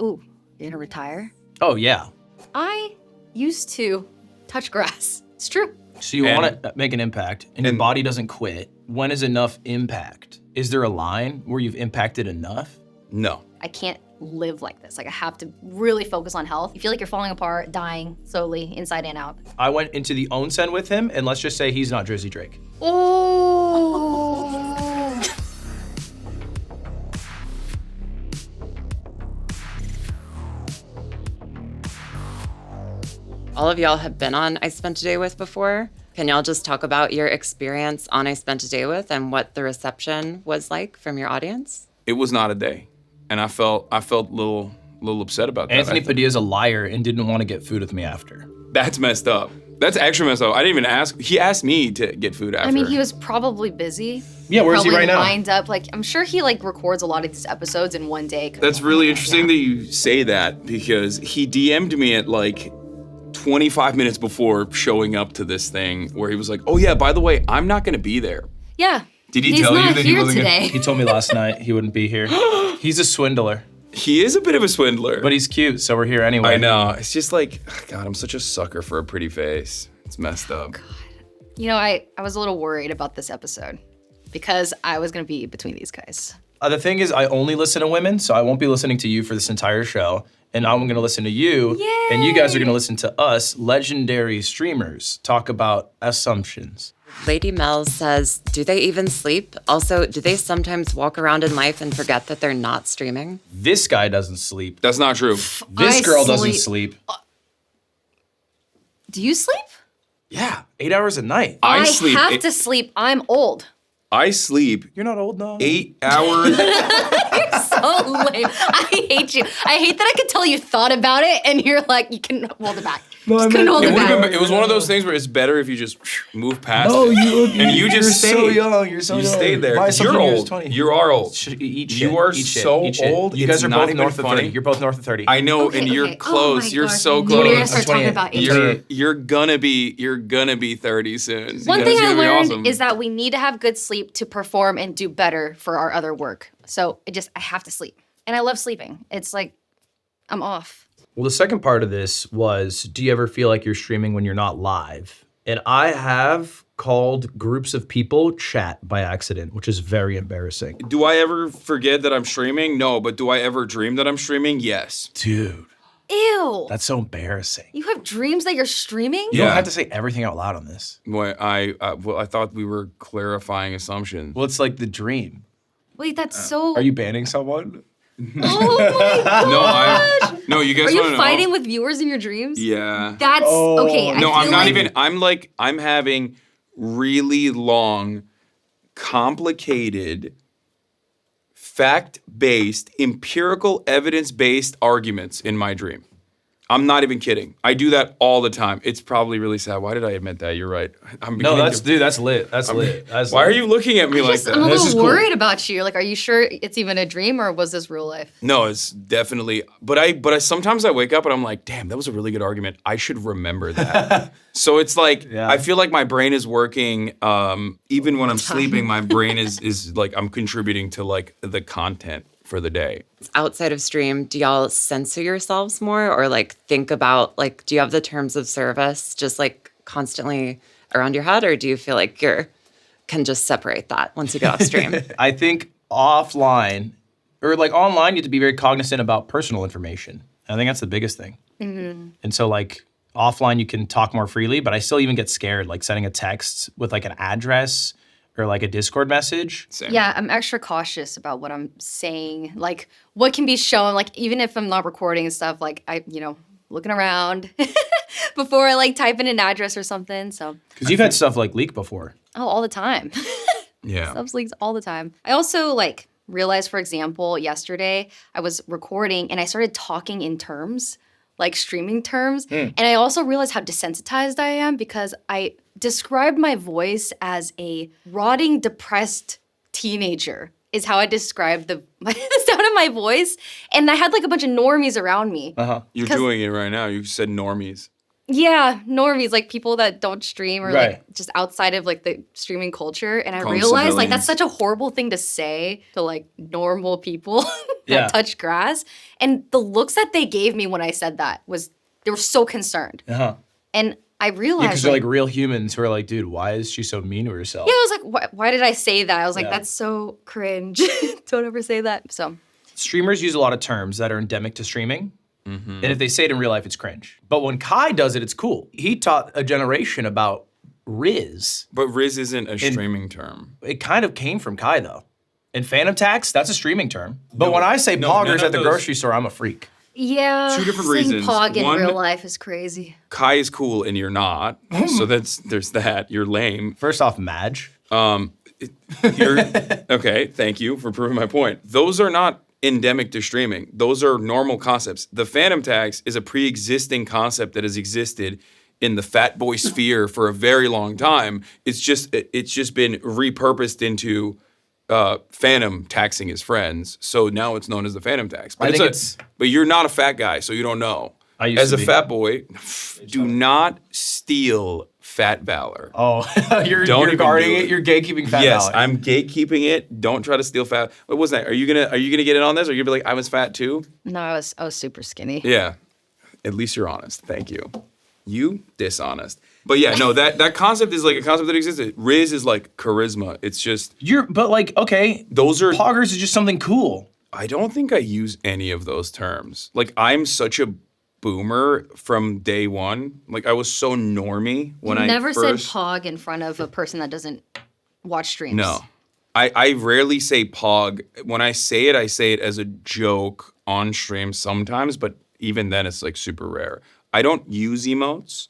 Ooh, you're gonna retire? Oh, yeah. I used to touch grass. It's true. So you want to make an impact, and your body doesn't quit. When is enough impact? Is there a line where you've impacted enough? No. I can't live like this. Like, I have to really focus on health. You feel like you're falling apart, dying slowly, inside and out. I went into the onsen with him, and let's just say he's not Drizzy Drake. Oh. All of y'all have been on I Spent a Day With before. Can y'all just talk about your experience on I Spent a Day With and what the reception was like from your audience? It was not a day, and I felt a little upset about that. Anthony Padilla's a liar and didn't want to get food with me after. That's messed up. That's actually messed up. I didn't even ask. He asked me to get food after. I mean, he was probably busy. Yeah, where is he right now? Probably lined up. Like, I'm sure he like records a lot of these episodes in one day. That's really interesting that you say that, because he DM'd me at like 25 minutes before showing up to this thing, where he was like, "Oh yeah, by the way, I'm not gonna be there." Yeah. Did he He's tell you not that he here wasn't today. He told me last night he wouldn't be here. He's a swindler, He is a bit of a swindler. but he's cute, so we're here anyway. I know. It's just like, God, I'm such a sucker for a pretty face. It's messed up. You know, I was a little worried about this episode because I was gonna be between these guys. The thing is, I only listen to women, so I won't be listening to you for this entire show. And I'm gonna listen to you, and you guys are gonna listen to us, legendary streamers, talk about assumptions. Lady Mel says, do they even sleep? Also, do they sometimes walk around in life and forget that they're not streaming? This guy doesn't sleep. That's not true. This I girl doesn't sleep. sleep. Do you sleep? Yeah, 8 hours a night. I sleep. have to sleep. I'm old. I sleep You're not old, no. 8 hours. So lame. I hate you. I hate that I could tell you thought about it and you're like, you can hold it back. Just couldn't hold it back. It was one of those things where it's better if you just move past No, it. And you just you're so stayed. young. You're so You young. stayed there. Buy something You're when you're old. 20. You are old. Eat shit. You are eat shit, so eat shit. old, You guys it's are not both even north of funny. 30. You're both north of 30. I know, Okay, and you're okay. close. Oh my You're gosh. so We're gonna close. start talking about age. You're gonna be 30 soon. One Yeah, thing it's I gonna be learned awesome. is that we need to have good sleep to perform and do better for our other work. So I have to sleep. And I love sleeping. It's like, I'm off. Well, the second part of this was, do you ever feel like you're streaming when you're not live? And I have called groups of people chat by accident, which is very embarrassing. Do I ever forget that I'm streaming? No, but do I ever dream that I'm streaming? Yes. Dude, Ew. that's so embarrassing. You have dreams that you're streaming? You don't Yeah. have to say everything out loud on this. Well, I thought we were clarifying assumptions. Well, it's like the dream. Wait, that's so. Are you banning someone? Oh my gosh. No, you guys Are want to you know? fighting with viewers in your dreams? Yeah. That's okay. I No, I'm feel not like- even. I'm having really long, complicated, fact-based, empirical, evidence-based arguments in my dream. I'm not even kidding. I do that all the time. It's probably really sad. Why did I admit that? You're right. I'm No, beginning that's lit. That's lit. That's Why lit. are you looking at me like I'm a that? This is little cool. worried about you. Like, are you sure it's even a dream or was this real life? No, it's definitely. But I sometimes I wake up and I'm like, damn, that was a really good argument. I should remember that. So it's like Yeah. I feel like my brain is working. Even when I'm sleeping, my brain is like I'm contributing to like the content for the day. Outside of stream, do y'all censor yourselves more or like think about like, do you have the terms of service just like constantly around your head, or do you feel like can just separate that once you get off stream? I think offline or like online, you have to be very cognizant about personal information. I think that's the biggest thing. Mm-hmm. And so like offline, you can talk more freely, but I still even get scared like sending a text with like an address or like a Discord message. Same. Yeah, I'm extra cautious about what I'm saying. Like, what can be shown. Like, even if I'm not recording and stuff, like, looking around before I, like, type in an address or something, so. Because you've had stuff like leak before. Oh, all the time. Yeah. Stuff leaks all the time. I also, like, realized, for example, yesterday I was recording and I started talking in terms, like streaming terms. And I also realized how desensitized I am because I described my voice as a rotting, depressed teenager is how I described the sound of my voice. And I had like a bunch of normies around me. Uh-huh. You're doing it right now. You said normies. Yeah, normies, like people that don't stream or Right. like just outside of like the streaming culture. And I Call them realized like that's civilians. such a horrible thing to say to like normal people that Yeah. touch grass. And the looks that they gave me when I said that was, they were so concerned. Uh-huh. And I Yeah, realized because they're like real humans who are like, dude, why is she so mean to herself? yeah, I was like, why did I say that? I was like, Yeah. that's so cringe. Don't ever say that. So Streamers use a lot of terms that are endemic to streaming. And if they say it in real life, it's cringe. But when Kai does it, it's cool. He taught a generation about Riz. But Riz isn't a streaming term. It kind of came from Kai, though. And phantom tax, that's a streaming term. But No, when I say no, poggers none of at the those- grocery store, I'm a freak. yeah, Two different saying reasons. Pog in One- real life is crazy. Kai is cool and you're not. So there's that. You're lame. First off, Madge. You're okay. Thank you for proving my point. Those are not endemic to streaming. Those are normal concepts. The phantom tax is a pre-existing concept that has existed in the fat boy sphere for a very long time. It's just been repurposed into phantom taxing his friends. So now it's known as the phantom tax. But I think it's- but you're not a fat guy, so you don't know. I used As to a be. fat boy, do not steal fat valor. Oh, you're Don't even guarding do it. it. You're gatekeeping fat Yes, Valor. I'm gatekeeping it. Don't try to steal fat. What was that? Are you gonna get in on this? Or are you gonna be like, I was fat too? No, I was super skinny. Yeah. At least you're honest. Thank you. You dishonest. But yeah, no, that concept is like a concept that existed. Riz is like charisma. It's just But like, okay, those are. poggers is just something cool. I don't think I use any of those terms. Like I'm such a boomer from day one. Like I was so normie when I Never first. said Pog in front of a person that doesn't watch streams. No. I rarely say pog. When I say it as a joke on stream sometimes, but even then it's like super rare. I don't use emotes.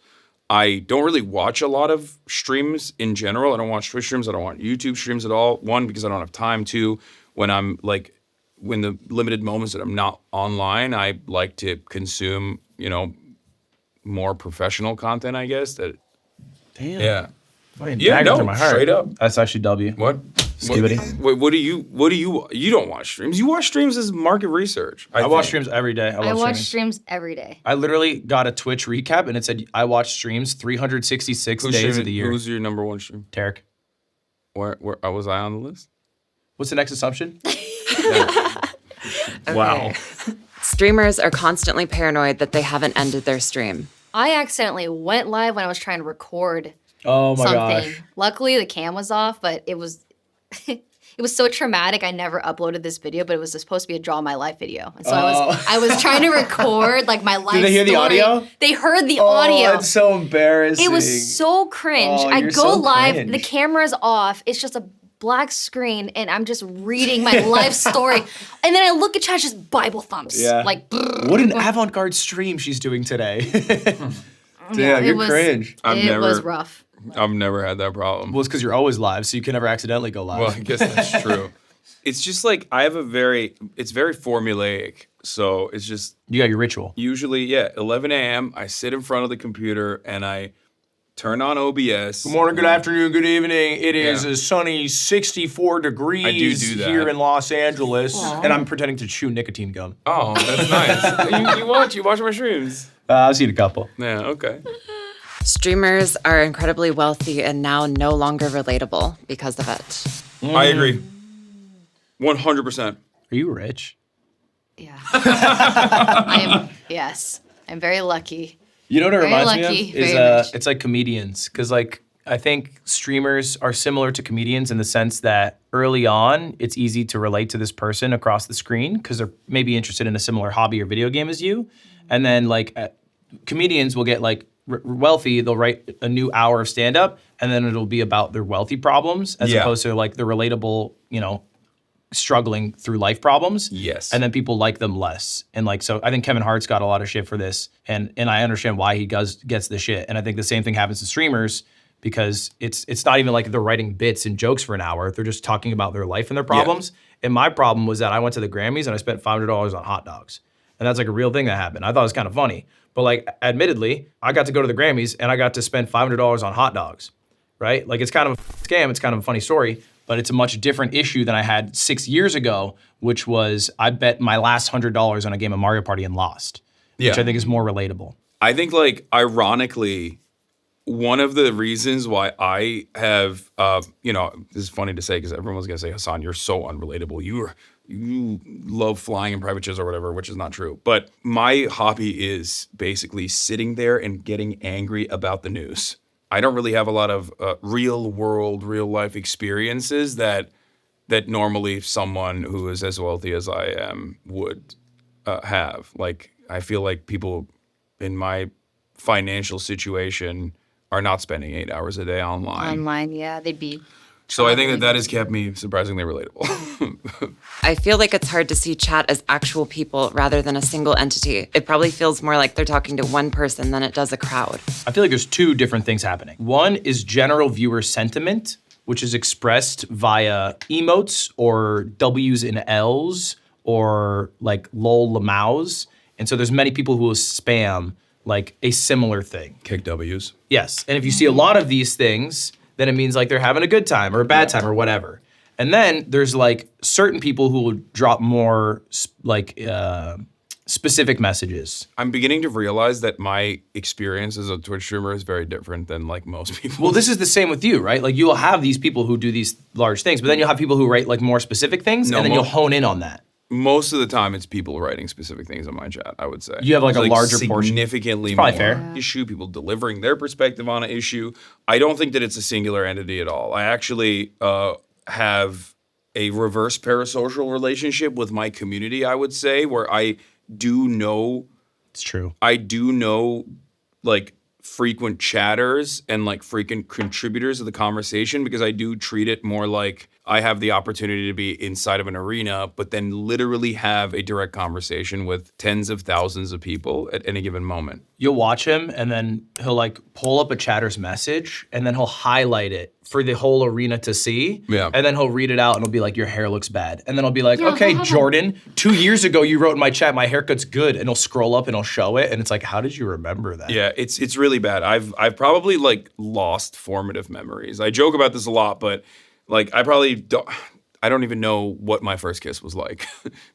I don't really watch a lot of streams in general. I don't watch Twitch streams. I don't watch YouTube streams at all. One, because I don't have time. Two, when the limited moments that I'm not online, I like to consume, more professional content, I guess. Damn. Yeah. Fucking Yeah, dagger no, through my heart. straight up. That's actually W. What? Skibbity. What do you don't watch streams? You watch streams as market research. I watch think. streams every day. I love watch streaming. streams every day. I literally got a Twitch recap and it said I watch streams 366 days of the year. Who's your number one stream? Tarek. Where was I on the list? What's the next assumption? Wow. Streamers are constantly paranoid that they haven't ended their stream. I accidentally went live when I was trying to record Oh my something. gosh. Luckily, the cam was off, but it was it was so traumatic. I never uploaded this video, but it was supposed to be a draw my life video, and so I was trying to record like my life. Did they hear the story. audio? They heard the Oh, audio. it's so embarrassing. It was so cringe. Oh, I you're go so live, cringe. the camera's off. It's just a black screen, and I'm just reading my life story. And then I look at chat, it's just Bible thumps. Yeah. Like, What an avant-garde stream she's doing today. Damn, yeah, you're cringe. It was rough. I've never had that problem. Well, it's because you're always live, so you can never accidentally go live. Well, I guess that's true. It's just like it's very formulaic. So it's just You got your ritual. usually, 11 a.m. I sit in front of the computer and I turn on OBS. Good morning, good afternoon, good evening. It is Yeah. a sunny 64 degrees do that. here in Los Angeles. And I'm pretending to chew nicotine gum. Oh, that's nice. you watch my streams. I've seen a couple. Yeah, okay. Streamers are incredibly wealthy and now no longer relatable because of it. I agree. 100%. Are you rich? Yeah. Yes. I'm very lucky. You know what it Very reminds lucky, me of? Is very rich. it's like comedians. Because like I think streamers are similar to comedians in the sense that early on, it's easy to relate to this person across the screen because they're maybe interested in a similar hobby or video game as you. And then like comedians will get like wealthy, they'll write a new hour of stand-up and then it'll be about their wealthy problems as Yeah. opposed to like the relatable, struggling through life problems. Yes. And then people like them less. And like, so I think Kevin Hart's got a lot of shit for this. And I understand why he gets the shit. And I think the same thing happens to streamers because it's not even like they're writing bits and jokes for an hour. They're just talking about their life and their problems. And my problem was that I went to the Grammys and I spent $500 on hot dogs. And that's like a real thing that happened. I thought it was kind of funny. But like, admittedly, I got to go to the Grammys and I got to spend $500 on hot dogs, right? Like it's kind of a scam. It's kind of a funny story, but it's a much different issue than I had 6 years ago, which was I bet my last $100 on a game of Mario Party and lost, which Yeah. I think is more relatable. I think, like, ironically, one of the reasons why I have, this is funny to say because everyone's gonna say, Hasan, you're so unrelatable. You love flying in private jets or whatever, which is not true. But my hobby is basically sitting there and getting angry about the news. I don't really have a lot of real world, real life experiences that normally someone who is as wealthy as I am would have. Like, I feel like people in my financial situation are not spending 8 hours a day online. Online, yeah, they'd be. So I think that has kept me surprisingly relatable. I feel like it's hard to see chat as actual people rather than a single entity. It probably feels more like they're talking to one person than it does a crowd. I feel like there's two different things happening. One is general viewer sentiment, which is expressed via emotes or W's and L's or like lol lamaus. And so there's many people who will spam like a similar thing. Kick W's. Yes, and if you see a lot of these things, then it means like they're having a good time or a bad time or whatever. And then there's like certain people who will drop more specific messages. I'm beginning to realize that my experience as a Twitch streamer is very different than like most people. Well, this is the same with you, right? Like you'll have these people who do these large things, but then you'll have people who write like more specific things, and then you'll hone in on that. Most of the time, it's people writing specific things on my chat, I would say. You have like It's a larger portion. Significantly It's probably more fair. issue, people delivering their perspective on an issue. I don't think that it's a singular entity at all. I actually have a reverse parasocial relationship with my community, I would say, where I do know It's true. like frequent chatters and like frequent contributors of the conversation, because I do treat it more like I have the opportunity to be inside of an arena, but then literally have a direct conversation with tens of thousands of people at any given moment. You'll watch him and then he'll like pull up a chatter's message and then he'll highlight it for the whole arena to see. Yeah. And then he'll read it out and he'll be like, your hair looks bad. And then I'll be like, okay, Jordan, 2 years ago you wrote in my chat, my haircut's good. And he'll scroll up and he'll show it. And it's like, how did you remember that? Yeah, it's really bad. I've probably like lost formative memories. I joke about this a lot, but like I don't even know what my first kiss was like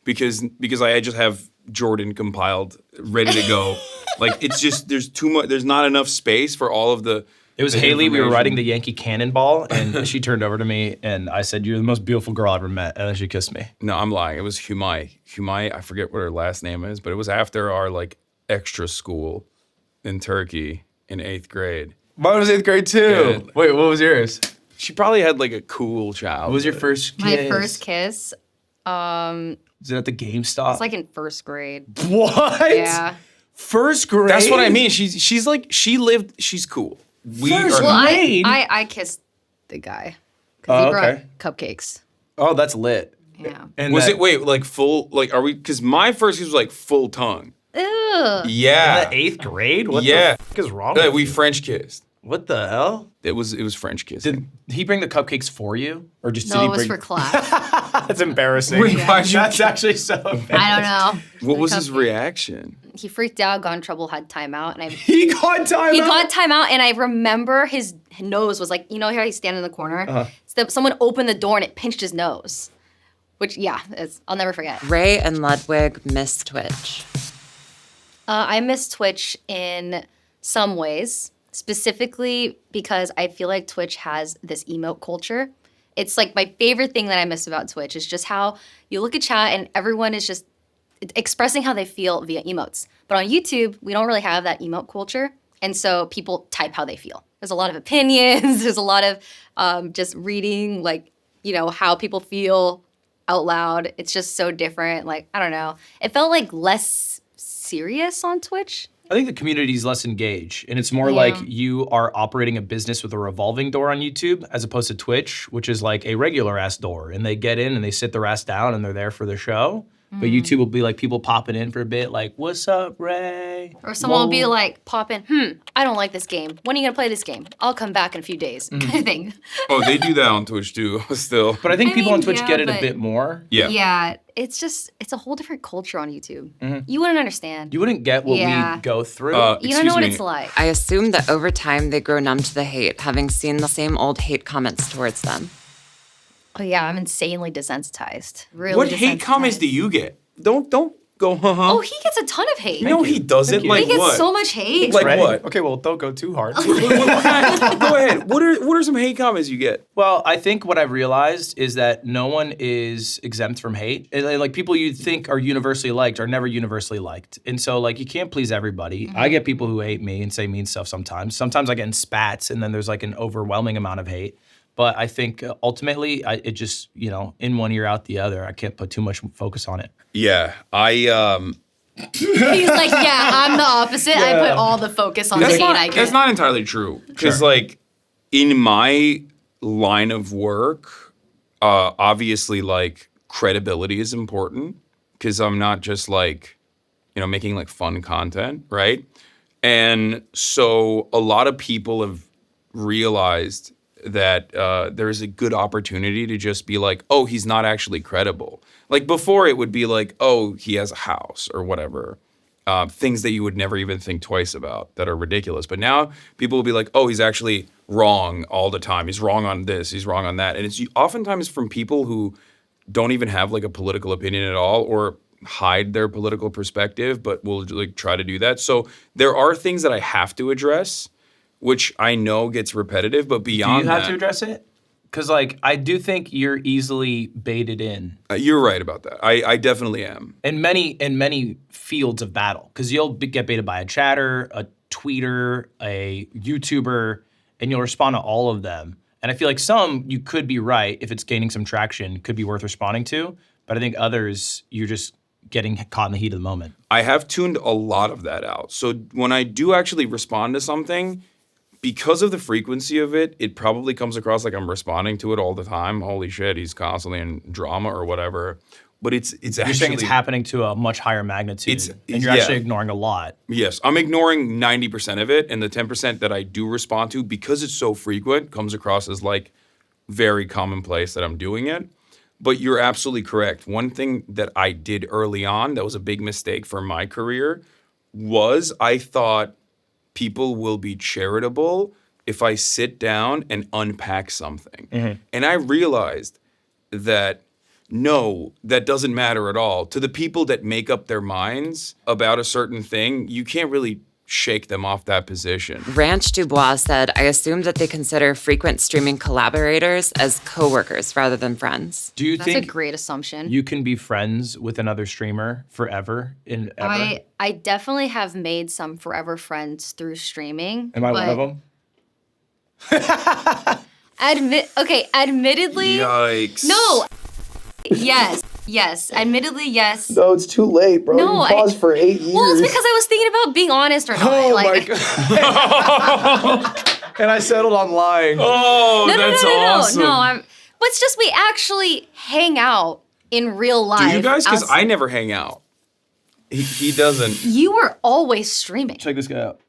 because I just have Jordan compiled, ready to go. Like it's just there's too much. There's not enough space for all of the. It was Haley. We were riding the Yankee Cannonball, and she turned over to me, and I said, "You're the most beautiful girl I ever met," and then she kissed me. No, I'm lying. It was Humai. Humai. I forget what her last name is, but it was after our like extra school in Turkey in 8th grade. Mine was 8th grade too. Yeah. Wait, what was yours? She probably had like a cool child. What was your first kiss? My first kiss, Was it at the GameStop? it's like in first grade. What? Yeah. First grade? That's what I mean. She's like she's cool. We First are Well, not. grade? I kissed the guy because he brought cupcakes. Oh, that's lit. Yeah. And Was that- it wait like full like are we? Because my first kiss was like full tongue. Ugh. Yeah. in the 8th grade? What Yeah. the fuck is wrong with We you? French kissed. What the hell? It was French kissing. Did he bring the cupcakes for you? Or just did No, he it was bring for class. That's embarrassing. Wait, why'd you- That's actually so embarrassing. I don't know. What was his Cupcake. reaction? He freaked out, got in trouble, had timeout, and He got time he out? got timeout, and I remember his nose was like, you know how he's standing in the corner? So someone opened the door and it pinched his nose. Which, I'll never forget. Ray and Ludwig miss Twitch. I miss Twitch in some ways, specifically because I feel like Twitch has this emote culture. It's like my favorite thing that I miss about Twitch is just how you look at chat and everyone is just expressing how they feel via emotes. But on YouTube, we don't really have that emote culture. And so people type how they feel. There's a lot of opinions. There's a lot of just reading, like, you know, how people feel out loud. It's just so different. Like, I don't know. It felt like less serious on Twitch. I think the community is less engaged, and it's more like you are operating a business with a revolving door on YouTube as opposed to Twitch, which is like a regular ass door, and they get in and they sit their ass down and they're there for the show. But YouTube will be like people popping in for a bit, like, "What's up, Ray?" Or someone will be Whoa. like, pop in, I don't like this game. When are you gonna play this game? I'll come back in a few days, kind of thing. Oh, they do that on Twitch too. Still. But I think I people mean, on Twitch yeah, get it a but- bit more. Yeah. Yeah, it's a whole different culture on YouTube. You wouldn't understand. You wouldn't get what Yeah. we go through. You don't Excuse know what me. it's like. I assume that over time they grow numb to the hate, having seen the same old hate comments towards them. Oh yeah, I'm insanely desensitized. Really What hate comments do you get? Don't go, Oh, he gets a ton of hate. No, he doesn't. you. Like he gets what? so much hate. Like Ready? what? Okay, well, don't go too hard. Go ahead. What are some hate comments you get? Well, I think what I've realized is that no one is exempt from hate. And, like people you think are universally liked are never universally liked. And so like you can't please everybody. I get people who hate me and say mean stuff sometimes. Sometimes I get in spats and then there's like an overwhelming amount of hate. But I think ultimately it just, in one ear out the other. I can't put too much focus on it. Yeah, He's like, yeah, I'm the opposite. I put all the focus on the hate I get. That's not entirely true. Because like in my line of work, obviously like credibility is important because I'm not just like, making like fun content, right? And so a lot of people have realized that there's a good opportunity to just be like, oh, he's not actually credible. Like before it would be like, oh, he has a house or whatever. Things that you would never even think twice about that are ridiculous. But now people will be like, oh, he's actually wrong all the time. He's wrong on this, he's wrong on that. And it's oftentimes from people who don't even have like a political opinion at all or hide their political perspective, but will like try to do that. So there are things that I have to address, which I know gets repetitive, but beyond that. Do you have to address it? Because like I do think you're easily baited in. You're right about that. I definitely am. In many fields of battle, because you'll get baited by a chatter, a tweeter, a YouTuber, and you'll respond to all of them. And I feel like some you could be right if it's gaining some traction, could be worth responding to. But I think others you're just getting caught in the heat of the moment. I have tuned a lot of that out. So when I do actually respond to something, because of the frequency of it, it probably comes across like I'm responding to it all the time. Holy shit, he's constantly in drama or whatever. But it's actually... You're saying it's happening to a much higher magnitude, and you're actually ignoring a lot. Yes, I'm ignoring 90% of it, and the 10% that I do respond to, because it's so frequent, comes across as like very commonplace that I'm doing it. But you're absolutely correct. One thing that I did early on that was a big mistake for my career was I thought people will be charitable if I sit down and unpack something. Mm-hmm. And I realized that no, that doesn't matter at all. To the people that make up their minds about a certain thing, you can't really shake them off that position. Ranch Dubois said, I assume that they consider frequent streaming collaborators as coworkers rather than friends. Do you That's think a great assumption. You can be friends with another streamer forever and ever? I definitely have made some forever friends through streaming. Am I one of them? Admittedly. Yikes. No. Yes. Admittedly, yes. No, it's too late, bro. No, you paused for 8 years. Well, it's because I was thinking about being honest or not. Oh like, my God. And I settled on lying. Oh, that's awesome. No, but it's just we actually hang out in real life. Do you guys? Because I never hang out. He doesn't. You were always streaming. Check this guy out.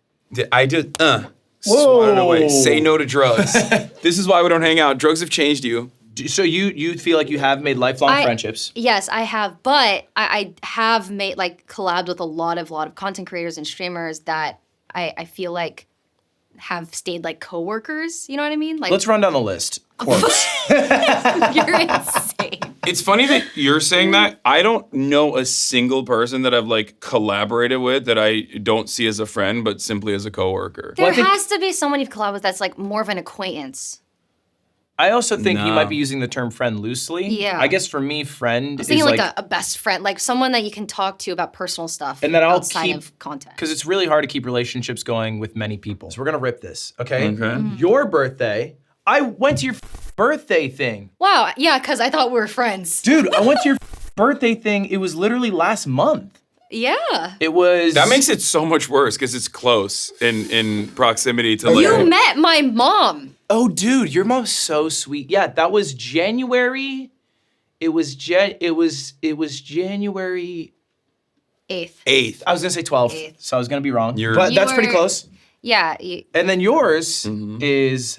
I did. Swat it away. Say no to drugs. This is why we don't hang out. Drugs have changed you. So you feel like you have made lifelong friendships? Yes, I have. But I have made collabed with a lot of content creators and streamers that I feel like have stayed like coworkers. You know what I mean? Let's run down the list. Corpse. You're insane. It's funny that you're saying that. I don't know a single person that I've collaborated with that I don't see as a friend, but simply as a coworker. There has to be someone you've collabed with that's more of an acquaintance. I also think you might be using the term friend loosely. Yeah. I guess for me, friend is thinking a best friend, someone that you can talk to about personal stuff and that outside of content. Because it's really hard to keep relationships going with many people. So we're going to rip this, okay? Okay. Mm-hmm. Your birthday, I went to your birthday thing. Wow, yeah, because I thought we were friends. Dude, I went to your birthday thing. It was literally last month. Yeah. It was... That makes it so much worse because it's close in proximity to You met my mom. Oh, dude, your mom's so sweet. Yeah, that was January. It was January 8th. I was gonna say 12th, 8th. so I was gonna be wrong. You that's pretty were- close. Yeah. And then yours is,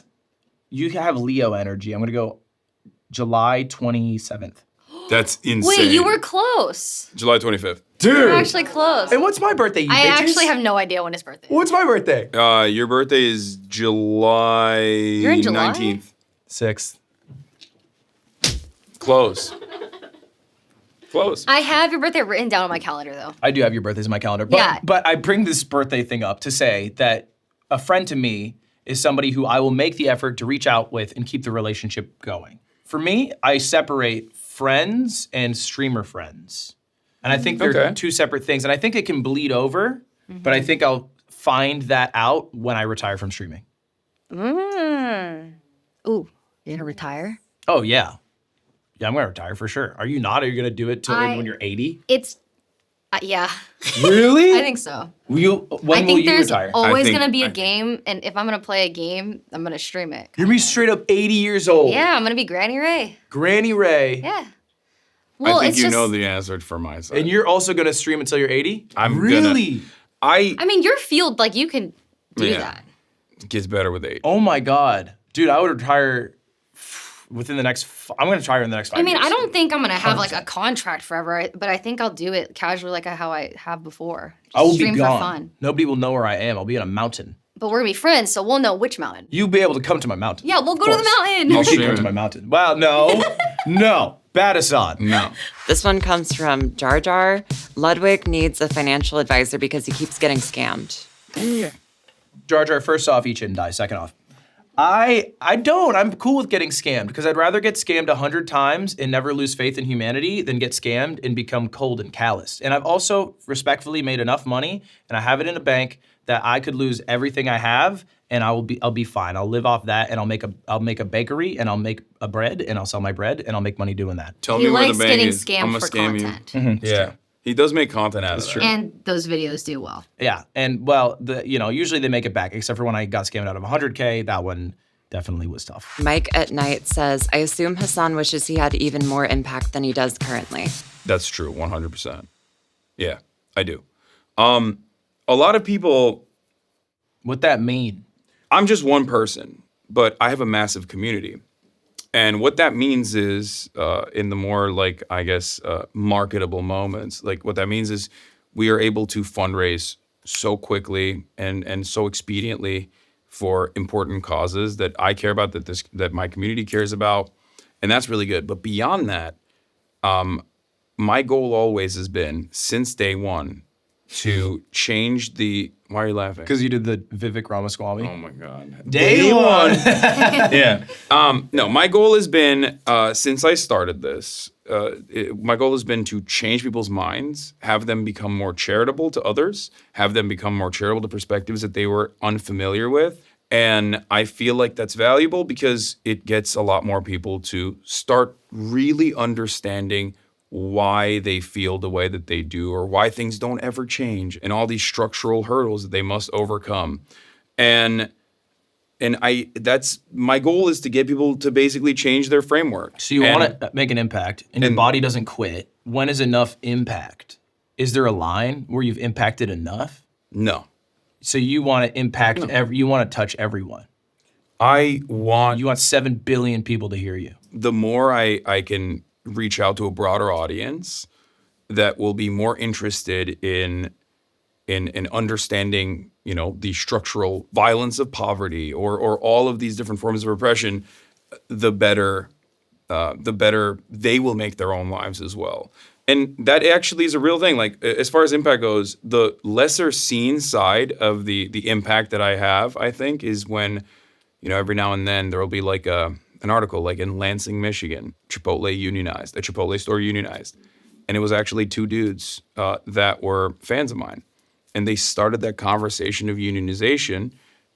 you have Leo energy. I'm gonna go July 27th. That's insane. Wait, you were close. July 25th. Dude. You were actually close. And what's my birthday, you I bitches? actually have no idea when his birthday is. What's my birthday? Your birthday is July in July? 19th. 6th. Close. Close. I have your birthday written down on my calendar, though. I do have your birthdays in my calendar. But, Yeah. but I bring this birthday thing up to say that a friend to me is somebody who I will make the effort to reach out with and keep the relationship going. For me, I separate friends and streamer friends. And I think they're Okay. two separate things. And I think it can bleed over, but I think I'll find that out when I retire from streaming. Ooh, you're gonna retire? Oh, yeah. Yeah, I'm going to retire for sure. Are you not? Are you going to do it till when you're 80? It's, yeah. Really? I think so. When I will think you there's retire? always think- gonna be I a think- game, and if I'm gonna play a game, I'm gonna stream it. You're going to be straight up 80 years old. Yeah, I'm gonna be Granny Ray. Granny Ray. Yeah. Well, I think it's you just, know the answer for my side. And you're also going to stream until you're 80? I'm really? I I mean, your field, like, you can do Yeah. that. it gets better with age. Oh my God. Dude, I would retire within the next, I'm going to retire in the next 5 I mean, years. I don't think I'm gonna have like a contract forever, but I think I'll do it casually, like how I have before. Just I will stream be gone. for fun. Nobody will know where I am. I'll be in a mountain. But we're gonna be friends, so we'll know which mountain. You'll be able to come to my mountain. Yeah, we'll go to the course. mountain. You should stream come to it. my mountain. Well, no. No. Bad Hasan. No. This one comes from Jar Jar. Ludwig needs a financial advisor because he keeps getting scammed. Jar Jar, first off, eat shit and die. Second off, I don't. I'm cool with getting scammed because I'd rather get scammed 100 times and never lose faith in humanity than get scammed and become cold and calloused. And I've also respectfully made enough money and I have it in a bank that I could lose everything I have and I'll be fine. I'll live off that and I'll make a bakery and I'll make a bread and I'll sell my bread and I'll make money doing that. Tell He me where likes the bank getting is. I'm scammed gonna for scam content. you. Yeah. He does make content out of that. And those videos do well. Yeah, and well, usually they make it back except for when I got scammed out of 100K. That one definitely was tough. Mike at Night says, I assume Hasan wishes he had even more impact than he does currently. That's true, 100%. Yeah, I do. A lot of people, What that mean? I'm just one person, but I have a massive community. And what that means is, in the more marketable moments, like what that means is we are able to fundraise so quickly and so expediently for important causes that I care about, that my community cares about, and that's really good. But beyond that, my goal always has been, since day one, to change the. Why are you laughing? Because you did the Vivek Ramaswamy. Oh my God. Day one. Yeah. No, my goal has been, since I started this, my goal has been to change people's minds, have them become more charitable to others, have them become more charitable to perspectives that they were unfamiliar with. And I feel like that's valuable because it gets a lot more people to start really understanding why they feel the way that they do or why things don't ever change and all these structural hurdles that they must overcome. And that's my goal, is to get people to basically change their framework. So you want to make an impact and your body doesn't quit. When is enough impact? Is there a line where you've impacted enough? No. So you want to impact, you want to touch everyone. You want 7 billion people to hear you. the more I can reach out to a broader audience that will be more interested in understanding, the structural violence of poverty or all of these different forms of oppression, the better they will make their own lives as well. And that actually is a real thing. Like, as far as impact goes, the lesser seen side of the impact that I have, I think, is when, every now and then there will be like an article, like in Lansing, Michigan, a Chipotle store unionized. And it was actually two dudes that were fans of mine. And they started that conversation of unionization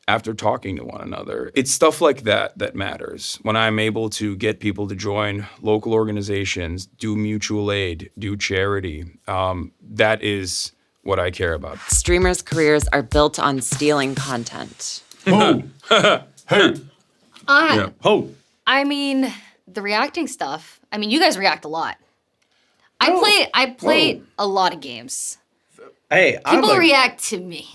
after talking to one another. It's stuff like that that matters. When I'm able to get people to join local organizations, do mutual aid, do charity, that is what I care about. Streamers' careers are built on stealing content. Ho! Hey! Yeah. Ho! I mean, the reacting stuff. I mean, you guys react a lot. I played a lot of games. Hey, People react to me.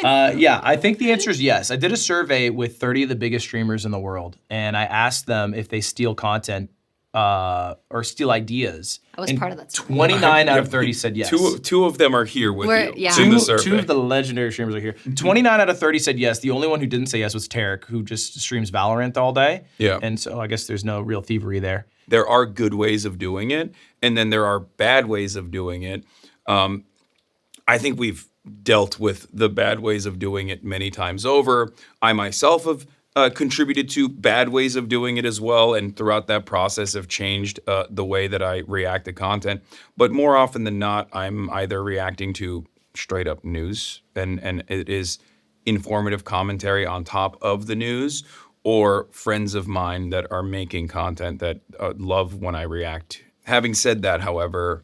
Yeah, I think the answer is yes. I did a survey with 30 of the biggest streamers in the world, and I asked them if they steal content or steal ideas. I was part of that. 29 out of 30 said yes. Two of them are here with you. Yeah. In the survey. Two of the legendary streamers are here. 29 out of 30 said yes. The only one who didn't say yes was Tarek, who just streams Valorant all day. Yeah. And so I guess there's no real thievery there. There are good ways of doing it, and then there are bad ways of doing it. I think we've dealt with the bad ways of doing it many times over. I myself have contributed to bad ways of doing it as well, and throughout that process have changed the way that I react to content. But more often than not, I'm either reacting to straight up news, and it is informative commentary on top of the news, or friends of mine that are making content that love when I react. Having said that, however,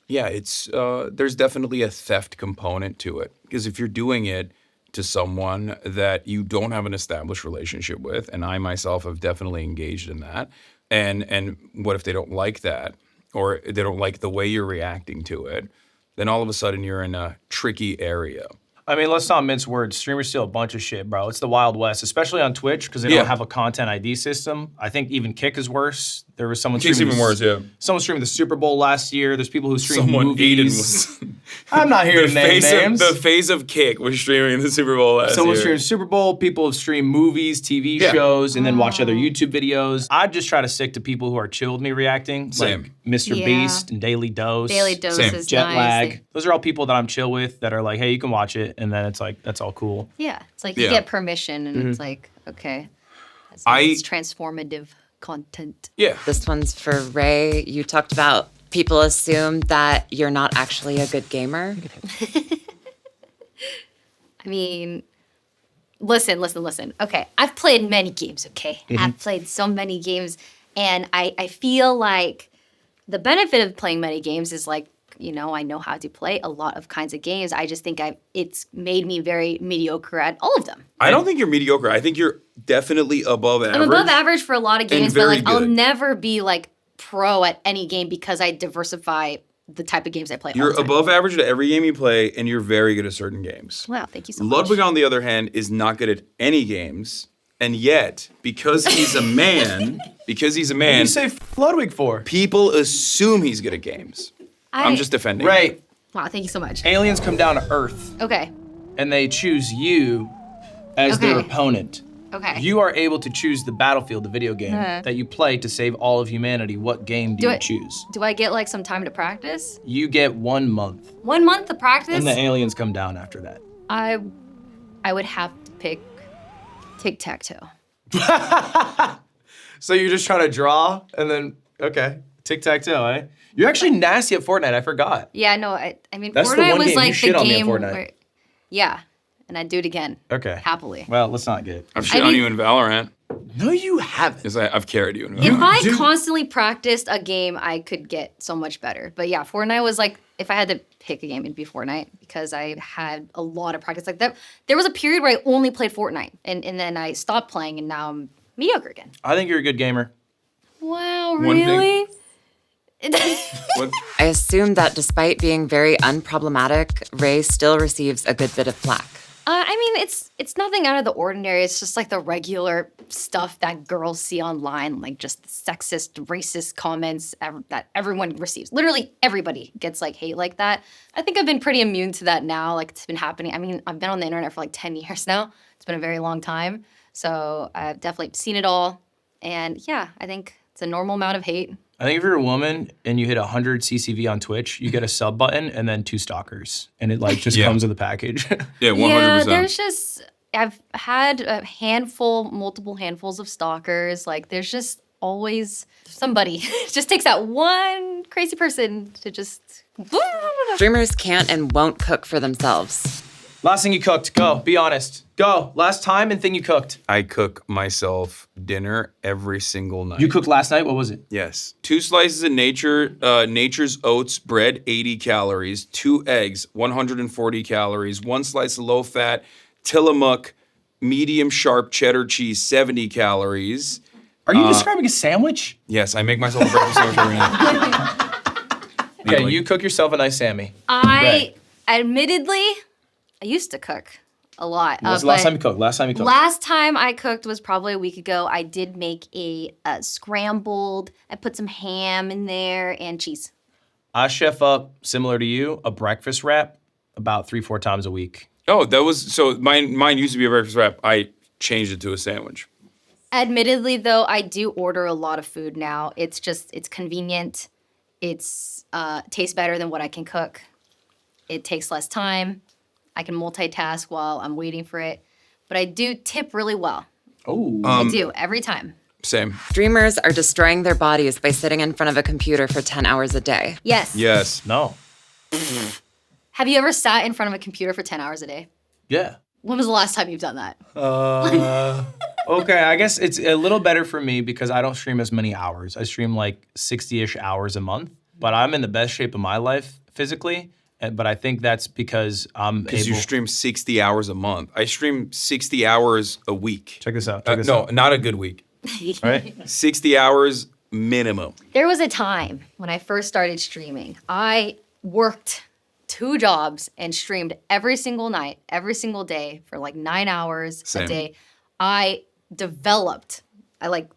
yeah, it's there's definitely a theft component to it, because if you're doing it to someone that you don't have an established relationship with, and I myself have definitely engaged in that, and what if they don't like that, or they don't like the way you're reacting to it, then all of a sudden you're in a tricky area. I mean, let's not mince words. Streamers steal a bunch of shit, bro. It's the Wild West, especially on Twitch, because they don't have a content ID system. I think even Kick is worse. There was someone Kick's streaming. even worse, yeah. Someone streaming the Super Bowl last year. There's people who stream Someone, movies. Aiden was... I'm not here to name names. The face of Kick was streaming the Super Bowl last Someone year. streams Super Bowl. People have streamed movies, TV shows, and then watch other YouTube videos. I just try to stick to people who are chill with me reacting, Same. like Mr. Yeah. Beast and Daily Dose. Daily Dose Same. is Jet nice. Lag. Those are all people that I'm chill with that are like, hey, you can watch it, and then it's like, that's all cool. Yeah, it's like you Yeah. get permission, and it's like, okay, it's transformative content. Yeah. This one's for Ray. You talked about people assume that you're not actually a good gamer. I mean, listen. Okay, I've played many games, okay? I've played so many games, and I feel like the benefit of playing many games is like, you know, I know how to play a lot of kinds of games. I just think it's made me very mediocre at all of them. I don't think you're mediocre. I think you're definitely above average. I'm above average for a lot of games, but very like I'll good. never be like pro at any game because I diversify the type of games I play. all You're the time. above average at every game you play, and you're very good at certain games. Wow, thank you so much. Ludwig, on the other hand, is not good at any games, and yet, because he's a man, What do you say Ludwig for? people assume he's good at games. I'm just defending him. Right. Wow, thank you so much. Aliens come down to Earth, Okay. and they choose you as their Okay. opponent. Okay. You are able to choose the battlefield, the video game, that you play to save all of humanity. What game do you choose? Do I get like some time to practice? You get 1 month, 1 month to practice? and the aliens come down after that. I would have to pick tic-tac-toe. So you're just trying to draw, and then, okay, tic-tac-toe, eh? You're actually nasty at Fortnite, I forgot. Yeah, no, I mean, That's the Fortnite one was game you like shit the on me at game Fortnite. where, yeah, and I'd do it again. Okay. Happily. Well, let's not get it. I've shit on mean- you in Valorant. No, you haven't. Because I've carried you in If Valorant. I constantly practiced a game, I could get so much better. But yeah, Fortnite was like, if I had to pick a game, it'd be Fortnite because I had a lot of practice like that. There was a period where I only played Fortnite, and then I stopped playing, and now I'm mediocre again. I think you're a good gamer. Wow, One thing- really? What? I assume that despite being very unproblematic, Ray still receives a good bit of flack. I mean, it's nothing out of the ordinary. It's just like the regular stuff that girls see online, like just sexist, racist comments that everyone receives. Literally everybody gets like hate like that. I think I've been pretty immune to that now. Like it's been happening. I mean, I've been on the internet for like 10 years now. It's been a very long time. So I've definitely seen it all. And yeah, I think it's a normal amount of hate. I think if you're a woman and you hit 100 CCV on Twitch, you get a sub button and then 2 stalkers. And it like just Yeah. comes with a package. Yeah, 100%. Yeah, there's just, I've had multiple handfuls of stalkers. Like, there's just always somebody. It just takes that one crazy person to just. Streamers can't and won't cook for themselves. Last thing you cooked, go, be honest. Go, last time and thing you cooked. I cook myself dinner every single night. You cooked last night, what was it? Yes. 2 slices of Nature's Oats bread, 80 calories. 2 eggs, 140 calories. 1 slice of low-fat Tillamook medium sharp cheddar cheese, 70 calories. Are you describing a sandwich? Yes, I make myself a breakfast sandwich every night. Okay, you cook yourself a nice Sammy. Admittedly, I used to cook a lot. When's the last time you cooked? Last time I cooked was probably a week ago. I did make a scrambled. I put some ham in there and cheese. I chef up, similar to you, a breakfast wrap about 3-4 times a week. Oh, that was so. Mine used to be a breakfast wrap. I changed it to a sandwich. Admittedly, though, I do order a lot of food now. It's convenient. It's tastes better than what I can cook. It takes less time. I can multitask while I'm waiting for it. But I do tip really well. Oh. I do, every time. Same. Streamers are destroying their bodies by sitting in front of a computer for 10 hours a day. Yes. Yes. No. Have you ever sat in front of a computer for 10 hours a day? Yeah. When was the last time you've done that? Okay, I guess it's a little better for me because I don't stream as many hours. I stream like 60-ish hours a month, but I'm in the best shape of my life physically. But I think that's because I'm Because able... you stream 60 hours a month. I stream 60 hours a week. Check this out. No, not a good week. Right? 60 hours minimum. There was a time when I first started streaming. I worked 2 jobs and streamed every single night, every single day for like 9 hours Same. a day. I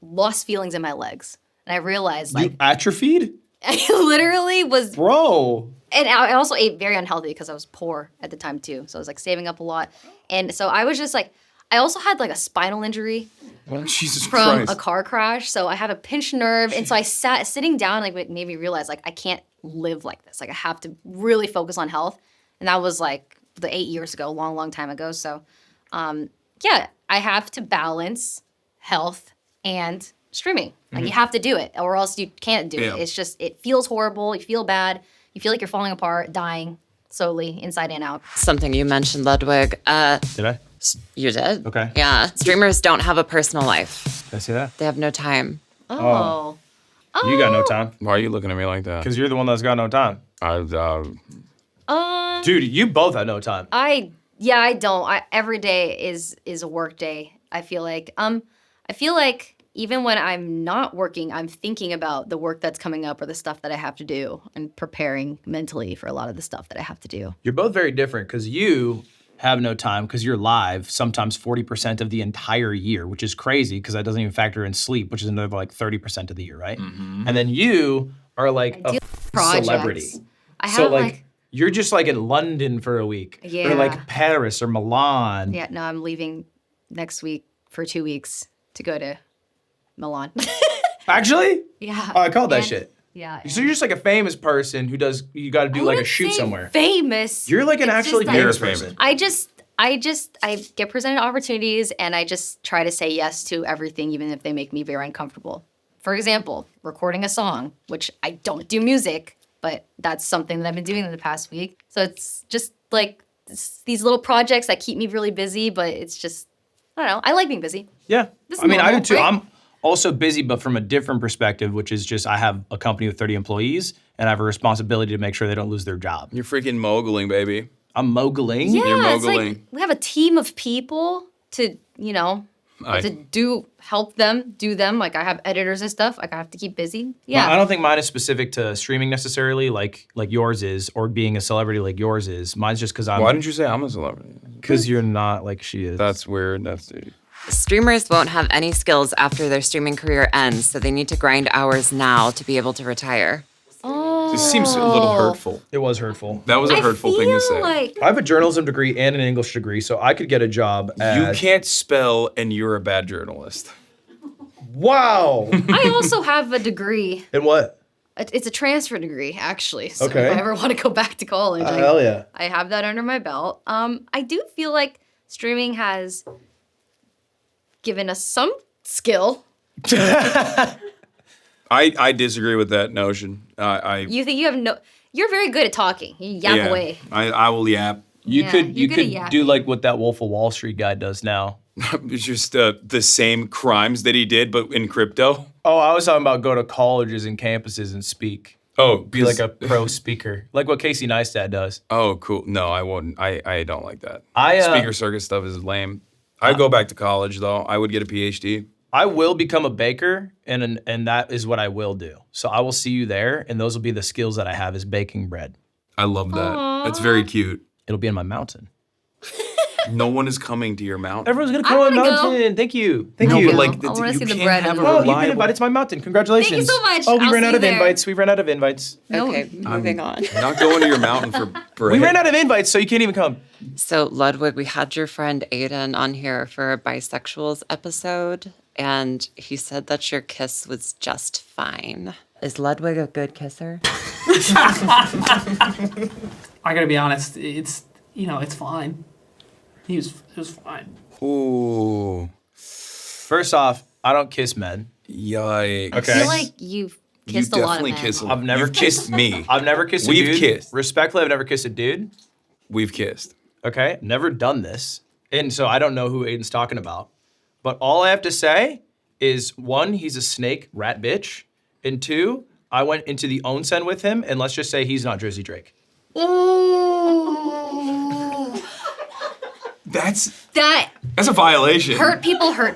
lost feelings in my legs. And I realized You atrophied? I literally was, Bro. and I also ate very unhealthy because I was poor at the time too. So I was like saving up a lot. And so I was just like, I also had like a spinal injury Jesus from Christ. a car crash. So I have a pinched nerve. And so sitting down like made me realize like I can't live like this. Like I have to really focus on health. And that was like 8 years ago, long time ago. So yeah, I have to balance health and streaming. Like you have to do it or else you can't do it. It's just, it feels horrible. You feel bad. You feel like you're falling apart, dying slowly, inside and out. Something you mentioned, Ludwig. Did I? You did? Okay. Yeah. Streamers don't have a personal life. Did I say that? They have no time. Oh. You got no time. Why are you looking at me like that? Because you're the one that's got no time. Dude, you both have no time. I don't. Every day is a work day. I feel like even when I'm not working, I'm thinking about the work that's coming up or the stuff that I have to do and preparing mentally for a lot of the stuff that I have to do. You're both very different because you have no time because you're live sometimes 40% of the entire year, which is crazy because that doesn't even factor in sleep, which is another like 30% of the year, right? Mm-hmm. And then you are like a Projects. celebrity. I have So like you're just like in London for a week or Yeah. like Paris or Milan. yeah, no, I'm leaving next week for 2 weeks to go to Milan. Actually? Yeah. Oh, I called that And- shit. Yeah. So you're just like a famous person who you got to do like a shoot somewhere. Famous. You're like an It's actually just that- famous You're person. I get presented opportunities and I just try to say yes to everything, even if they make me very uncomfortable. For example, recording a song, which I don't do music, but that's something that I've been doing in the past week. So it's just like these little projects that keep me really busy, but it's just, I don't know. I like being busy. Yeah. This is I mean, I do normal, too. right? I'm also busy, but from a different perspective, which is just I have a company with 30 employees and I have a responsibility to make sure they don't lose their job. You're freaking moguling, baby. I'm moguling. Yeah, You're it's like moguling. we have a team of people to, help them do them. Like I have editors and stuff. Like I have to keep busy. Yeah. I don't think mine is specific to streaming necessarily, like yours is, or being a celebrity like yours is. Mine's just because Why didn't you say I'm a celebrity? Because you're not like she is. That's weird. That's dude. Streamers won't have any skills after their streaming career ends, so they need to grind hours now to be able to retire. This seems a little hurtful. It was hurtful. That was a hurtful thing to say. Like I have a journalism degree and an English degree, so I could get a job as... You can't spell and you're a bad journalist. Wow. I also have a degree. And what? It's a transfer degree, actually. So Okay. if I ever want to go back to college, Hell yeah. I have that under my belt. I do feel like streaming has given us some skill. I disagree with that notion. You think you have no? You're very good at talking. You yap away. I will yap. You Yeah, could you're good at do yapping. like what that Wolf of Wall Street guy does now. It's just the same crimes that he did, but in crypto. Oh, I was talking about go to colleges and campuses and speak. Oh, Be like a pro speaker, like what Casey Neistat does. Oh, cool. No, I wouldn't. I don't like that. I Speaker circuit stuff is lame. I'd go back to college though. I would get a PhD. I will become a baker, and that is what I will do. So I will see you there, and those will be the skills that I have is baking bread. I love that. That's very cute. It'll be in my mountain. No one is coming to your mountain. Everyone's gonna come on wanna the go. mountain. Thank you. Thank No, you. but like, I wanna you see the can't bread have and a the- Oh, you've been reliable. invited to my mountain. Congratulations. Thank you so much. Oh, we I'll ran see out you of there. invites. We ran out of invites. No. Okay, moving on. Not going to your mountain for bread. We ran out of invites, so you can't even come. So, Ludwig, we had your friend Aiden on here for a bisexuals episode, and he said that your kiss was just fine. Is Ludwig a good kisser? I gotta be honest, it's fine. It was fine. Ooh, First off, I don't kiss men. yikes. I Okay. feel like you've kissed a lot of men. I've never You've kissed me. I've never kissed a We've dude. kissed. Respectfully, I've never kissed a dude. We've kissed. Okay, never done this. And so I don't know who Aiden's talking about. But all I have to say is, one, he's a snake rat bitch. And two, I went into the onsen with him, and let's just say he's not Jersey Drake. Ooh. That That's a violation. hurt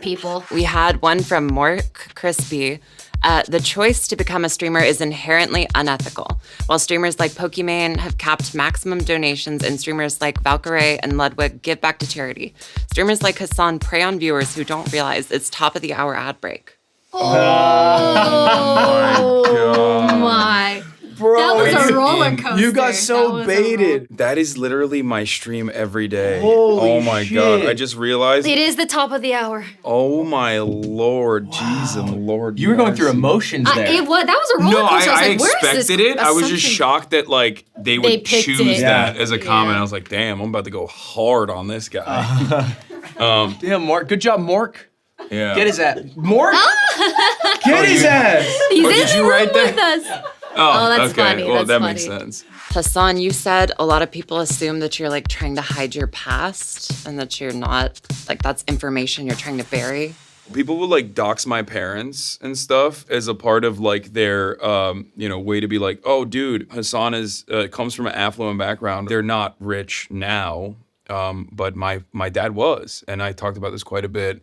people. We had one from Mork Crispy. The choice to become a streamer is inherently unethical. While streamers like Pokimane have capped maximum donations and streamers like Valkyrae and Ludwig give back to charity, streamers like Hasan prey on viewers who don't realize it's top of the hour ad break. Oh my. Bro, That was a roller coaster. you got That so was a baited. That is literally my stream every day. Holy oh my god! shit. I just realized. It is the top of the hour. Oh my lord, jeez and Lord. You were going through mercy. emotions there. That was a roller No, coaster. I was like, where is this expected it. I was just assumption? shocked that like they would picked choose it. that Yeah. as a comment. Yeah. I was like, damn, I'm about to go hard on this guy. Damn, Mork. Good job, Mork. Yeah. Get his ass. Mork? Get his ass. He's Oh, in did the you room write that? with us. Oh, that's okay. funny, Well, that's that makes funny. sense. Hassan, you said a lot of people assume that you're like trying to hide your past and that you're not, like that's information you're trying to bury. People will like dox my parents and stuff as a part of like their way to be like, oh dude, Hasan is comes from an affluent background. They're not rich now, but my dad was, and I talked about this quite a bit.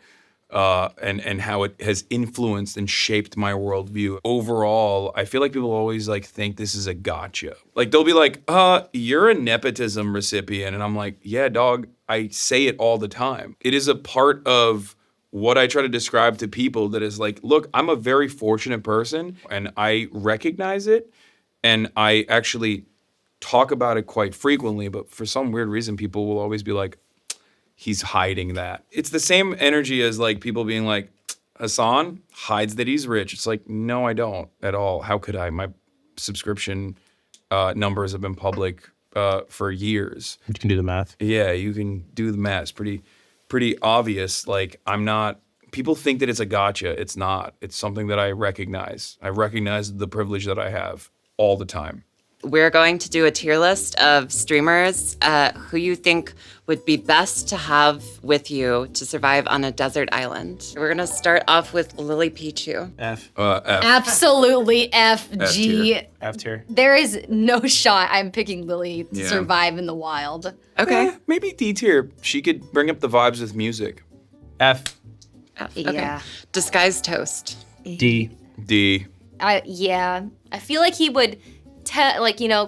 And how it has influenced and shaped my worldview. Overall, I feel like people always like think this is a gotcha. Like they'll be like, you're a nepotism recipient. And I'm like, yeah, dog, I say it all the time. It is a part of what I try to describe to people that is like, look, I'm a very fortunate person and I recognize it. And I actually talk about it quite frequently, but for some weird reason, people will always be like, he's hiding that. It's the same energy as like people being like, Hasan hides that he's rich. It's like, no, I don't at all. How could I? My subscription numbers have been public for years. You can do the math. Yeah, you can do the math. It's pretty obvious. Like I'm not, people think that it's a gotcha. It's not. It's something that I recognize. I recognize the privilege that I have all the time. We're going to do a tier list of streamers who you think would be best to have with you to survive on a desert island. We're gonna start off with Lily Pichu. F. F. Absolutely F, G. tier. F tier. There is no shot I'm picking Lily to Yeah. survive in the wild. Okay. Maybe D tier. She could bring up the vibes with music. F. F. Yeah. Okay. Disguised Toast. D. D. Yeah. I feel like he would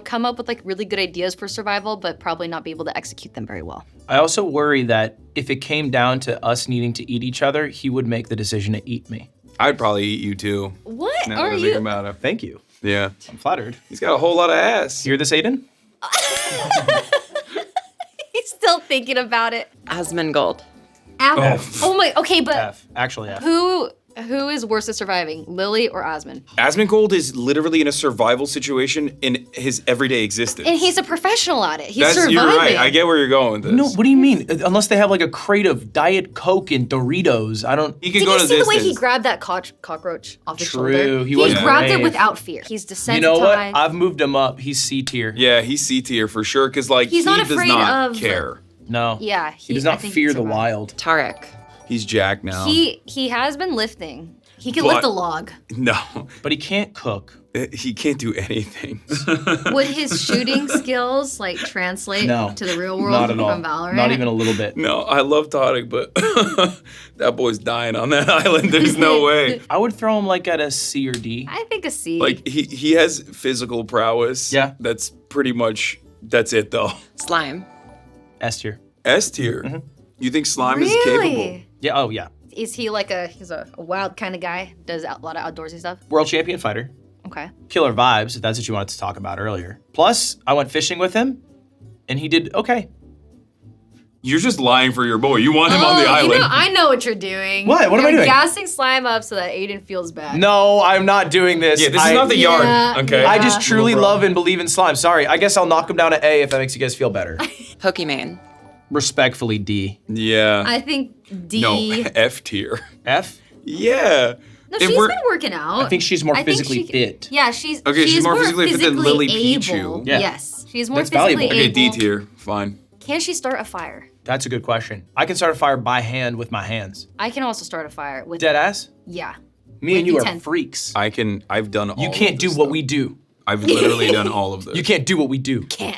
come up with like really good ideas for survival, but probably not be able to execute them very well. I also worry that if it came down to us needing to eat each other, he would make the decision to eat me. I'd probably eat you too. What Now are that I think you? about it. Thank you. Yeah. I'm flattered. He's got a whole lot of ass. You hear this, Aiden? He's still thinking about it. Asmongold. F. Oh my. Okay, but F. Actually F. who is worse at surviving, Lily or Osmond? Asmongold is literally in a survival situation in his everyday existence. And he's a professional at it. He's surviving. You're right. I get where you're going with this. No, what do you mean? Unless they have like a crate of Diet Coke and Doritos, I don't. He could Did go you to see this the way he distance. grabbed that cockroach off his True, shoulder? he was grabbed it brave. without fear. He's desensitized. You know what? I've moved him up. He's C tier. Yeah, he's C tier for sure, because like He's he not does afraid not of- care. No. Yeah, He does I not think fear he'd the survive. wild. Tarek. He's Jack now. He has been lifting. He can But- lift a log. No, But he can't cook. he can't do anything. Would his shooting skills like translate No. to the real world Not at all. from Valorant? Not even a little bit. No, I love Tarek, but that boy's dying on that island. There's no way. I would throw him like at a C or D. I think a C. Like he has physical prowess. Yeah. That's pretty much that's it though. Slime. S tier. S tier. You think slime is Really? capable? Yeah. Oh yeah. Is he he's a wild kind of guy? Does a lot of outdoorsy stuff? World champion fighter. Okay. Killer vibes. If that's what you wanted to talk about earlier. Plus, I went fishing with him, and he did okay. You're just lying for your boy. You want him on the island. You know, I know what you're doing. What? What am I You're doing? gassing slime up so that Aiden feels bad. No, I'm not doing this. Yeah, this is not the yard, okay? I just truly love and believe in slime. Sorry, I guess I'll knock him down to A if that makes you guys feel better. Pokemon. Respectfully, D. Yeah. I think D. No, F tier. F? Yeah. No, If she's we're- been working out. I think she's more I think physically she- fit. Yeah, she's Okay, she's more physically fit than Lily able. Pichu. Yeah. Yes, she's more That's physically valuable. Okay, able. D tier. Fine. Can she start a fire? That's a good question. I can start a fire by hand with my hands. I can also start a fire with. Dead ass? Yeah. Me With and you are D10. freaks. I've done all You of can't do this what stuff. we do. I've literally done all of this. You can't do what we do. Can't.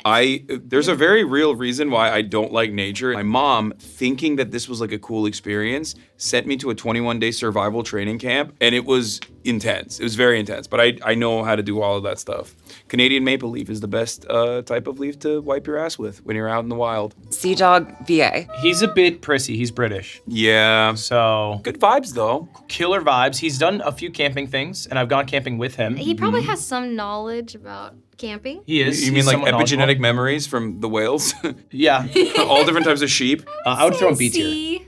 There's a very real reason why I don't like nature. My mom, thinking that this was like a cool experience, sent me to a 21-day survival training camp, and it was intense. It was very intense, but I know how to do all of that stuff. Canadian maple leaf is the best type of leaf to wipe your ass with when you're out in the wild. Sea Dog VA. He's a bit prissy. He's British. Yeah. So, Good vibes, though. killer vibes. He's done a few camping things, and I've gone camping with him. He probably has some knowledge about camping. He is. You mean He's like somewhat epigenetic knowledgeable. memories from the whales? Yeah. All different types of sheep? I would throw him B tier. C.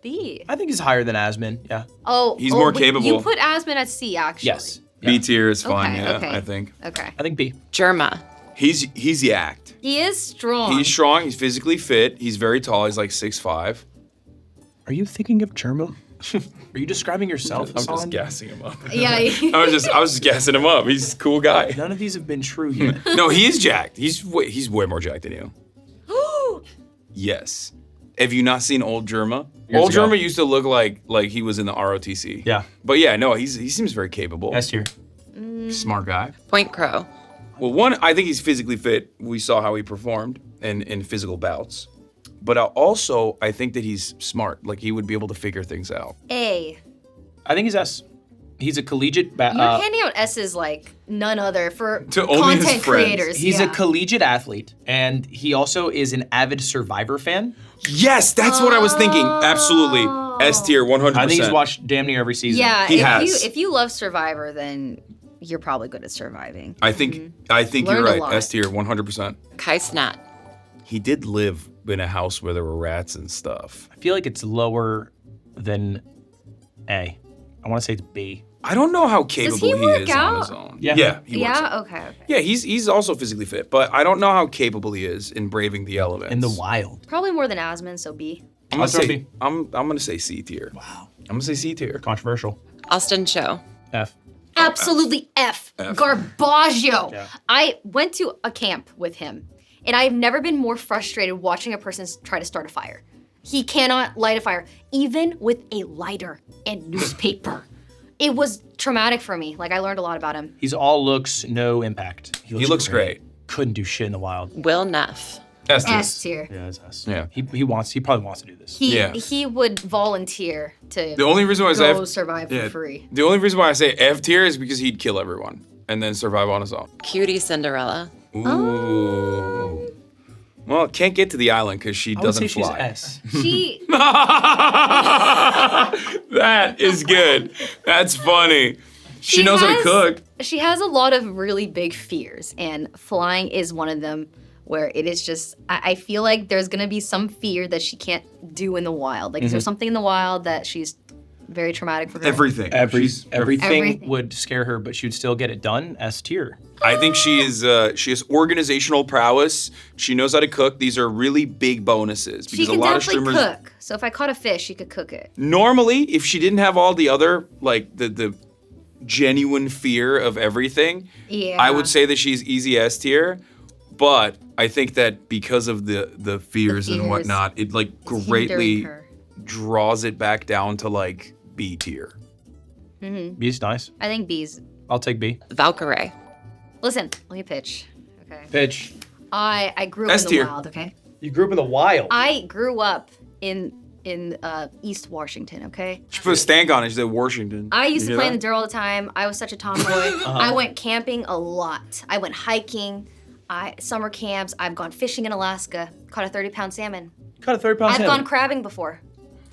B. I think he's higher than Asmin. Yeah. Oh, He's more but capable. You put Asmin at C, actually. Yes. B tier is fine, Okay, yeah, okay. I think. Okay. I think B. Germa. He's yacked. He is strong. He's strong, he's physically fit, he's very tall, he's like 6'5". Are you thinking of Germa? Are you describing yourself? I'm just Hassan? gassing him up. Yeah. I was just gassing him up. He's a cool guy. None of these have been true yet. No, he is jacked. He's way more jacked than you. Yes. Have you not seen old Germa? Years Old ago. Germa used to look like he was in the ROTC. Yeah. But yeah, no, he seems very capable. S tier. Smart guy. Point Crow. Well, one, I think he's physically fit. We saw how he performed in physical bouts. But I think that he's smart. Like, he would be able to figure things out. A. I think he's S. He's a collegiate. You're handing out S's like none other for To only his content friends. creators. He's yeah. a collegiate athlete, and he also is an avid Survivor fan. Yes, that's what I was thinking. Absolutely. S tier, 100%. I think he's watched damn near every season. Yeah, He if has. you love Survivor, then you're probably good at surviving. I think you're Learned a right. lot. S tier, 100%. Kai Snat. He did live in a house where there were rats and stuff. I feel like it's lower than A. I want to say it's B. I don't know how capable he he work is on out? his own. Yeah. Yeah, he works out. Yeah. Okay. Yeah, he's also physically fit, but I don't know how capable he is in braving the elements. In the wild. Probably more than Asmin, so B. I'm I'll gonna throw say B. I'm gonna say C tier. Wow. I'm gonna say C tier. Controversial. Austin Cho. F. Absolutely F. F. Garbaggio. Yeah. I went to a camp with him, and I've never been more frustrated watching a person try to start a fire. He cannot light a fire, even with a lighter and newspaper. It was traumatic for me. Like, I learned a lot about him. He's all looks, no impact. He looks great. Couldn't do shit in the wild. Will Neff. S tier. S tier. Yeah, it's S. Yeah. He probably wants to do this. He would volunteer to The only reason why I say go survive for yeah, free. The only reason why I say F tier is because he'd kill everyone and then survive on his own. Cutie Cinderella. Ooh. Well, can't get to the island because she I would doesn't say she's fly. S. She That is good. That's funny. She knows how to cook. She has a lot of really big fears, and flying is one of them. Where it is just, I feel like there's gonna be some fear that she can't do in the wild. Like, is there something in the wild that she's very traumatic for her? Everything. She's- Everything Everything. would scare her, but she would still get it done. S tier. I think she has organizational prowess. She knows how to cook. These are really big bonuses She because a can lot of definitely streamers cook. So if I caught a fish, she could cook it. normally, if she didn't have all the other like the genuine fear of everything, Yeah. I would say that she's easy S tier. But I think that because of the fears and fears. whatnot, it like It's greatly hindering her. draws it back down to like B tier. B's nice. I think B's. I'll take B. Valkyrae. Listen, let me pitch. Okay. Pitch. I grew up S in the tier. wild. Okay. You grew up in the wild. I grew up in East Washington. Okay. She put a stank on it. She said Washington. I used You to play hear in the that? dirt all the time. I was such a tomboy. I went camping a lot. I went hiking. Summer camps. I've gone fishing in Alaska. Caught a 30-pound salmon. Caught a 30-pound I've salmon. gone crabbing before.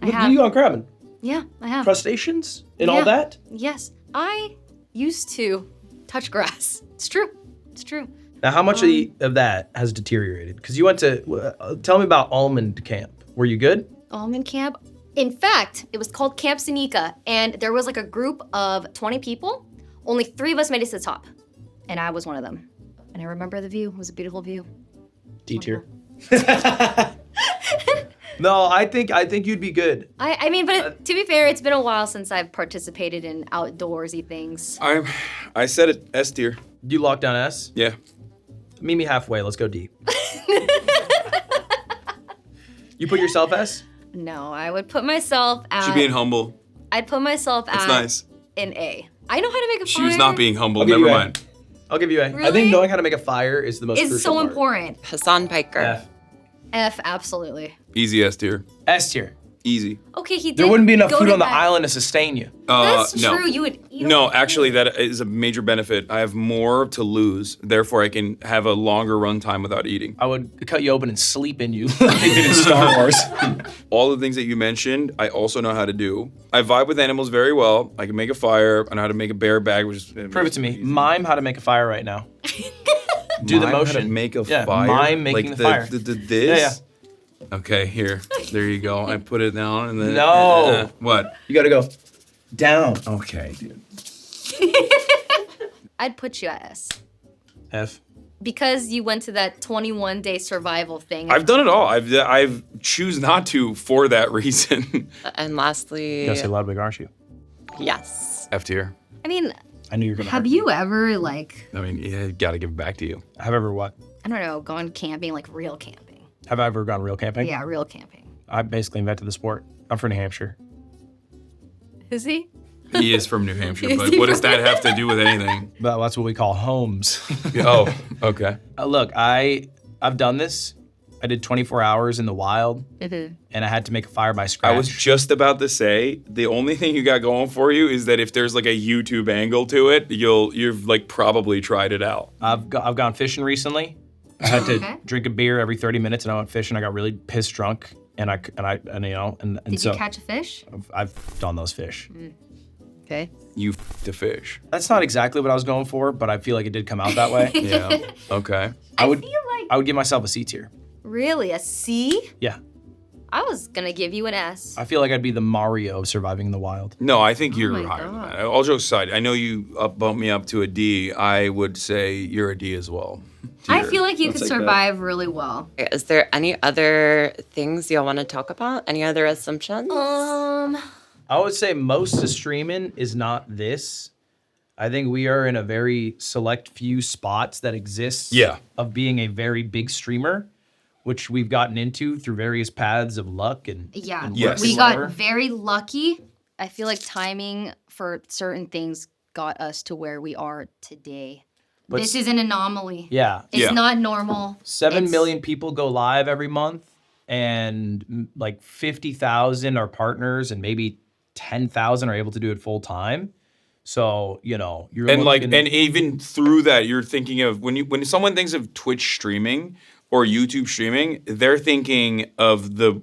I Look, have. you gone crabbing? Yeah, I have. Crustaceans and all Yeah. that? Yes, I used to touch grass. It's true. It's true. Now, how much of that has deteriorated? Because you went to, tell me about Almond Camp. Were you good? Almond camp. In fact, it was called Camp Seneca, and there was like a group of 20 people. Only 3 of us made it to the top, and I was one of them. And I remember the view. It was a beautiful view. D tier. No, I think you'd be good. I mean, but to be fair, it's been a while since I've participated in outdoorsy things. I said it S tier. You locked down S? Yeah. Meet me halfway. Let's go D. You put yourself S? No, I would put myself at. She being humble. I'd put myself That's at nice. an A. I know how to make a She fire. was not being humble. I'll give Never you A. mind. I'll give you A. I Really? think knowing how to make a fire is the most crucial It's so part. important. Hassan Piker. F. F, absolutely. Easy S tier. S tier. Easy. Okay, he did. There wouldn't be enough go food to on the that- island to sustain you. That's No. true. You would. You No, actually, that is a major benefit. I have more to lose. Therefore, I can have a longer run time without eating. I would cut you open and sleep in you like they did in Star Wars. All the things that you mentioned, I also know how to do. I vibe with animals very well. I can make a fire. I know how to make a bear bag, which is Prove it to me. Mime how to make a fire right now. Do the Mime how motion. to make a Yeah, fire. mime making like the fire. This. Yeah. Okay, here. There you go. I put it down and then. No. What? You gotta go down. Okay, dude. I'd put you at S F. because you went to that 21-day survival thing. I've done it all. I've choose not to for that reason. And lastly, You gotta say Ludwig, aren't you? yes. F tier. I mean, I knew you were gonna. have hurt you ever like I mean, yeah, gotta give it back to you. Have I ever what? I don't know, gone camping, like real camping? Have I ever gone real camping? Yeah, real camping. I basically invented the sport. I'm from New Hampshire. Is he? He is from New Hampshire, Is but he what does from- that have to do with anything? But that's what we call homes. Oh, okay. Look, I've done this. I did 24 hours in the wild, Mm-hmm. and I had to make a fire by scratch. I was just about to say the only thing you got going for you is that if there's like a YouTube angle to it, you've like probably tried it out. I've gone fishing recently. I had to Okay. drink a beer every 30 minutes, and I went fishing. I got really pissed drunk, and Did so you catch a fish? I've done those fish. Okay. You f***ed a fish. That's not exactly what I was going for, but I feel like it did come out that way. Yeah. Okay. I would feel like I would give myself a C tier. really a C? Yeah, I was gonna give you an S. I feel like I'd be the Mario of surviving in the wild. No, I think you're my higher than God. that. All jokes aside, I know you bumped me up to a D. I would say you're a D as well. I Tier. feel like you Let's could take that. survive really well. Is there any other things y'all want to talk about? Any other assumptions? I would say most of streaming is not this. I think we are in a very select few spots that exists Yeah. of being a very big streamer, which we've gotten into through various paths of luck and Yeah. and Yes. work We and got whatever. very lucky. I feel like timing for certain things got us to where we are today. But This is an anomaly. yeah. It's Yeah. not normal. 7 It's- million people go live every month, and like 50,000 are partners, and maybe 10,000 are able to do it full time. So, you know, you're And like, looking- and even through that, you're thinking of when someone thinks of Twitch streaming or YouTube streaming, they're thinking of the